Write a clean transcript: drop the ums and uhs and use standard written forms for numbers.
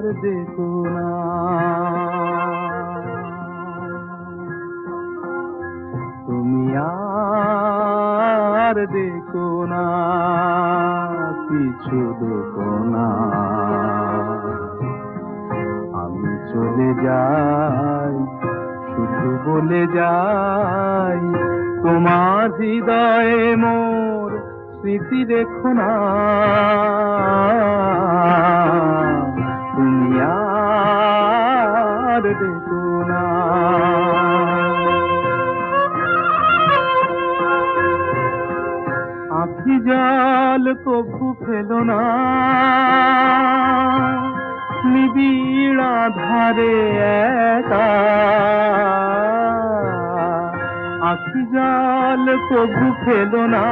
আর দেখো না। তুমি আর দেখো না, কিছু দেখো না। আমি চলে যাই, শুধু বলে যাই, তোমার হৃদয়ে মোর স্মৃতি রেখো না। তুমি আর দেখো না। আখি জল কভু ফেলো না, নিবিড় আধারে একা। আখি জল কভু ফেলো না,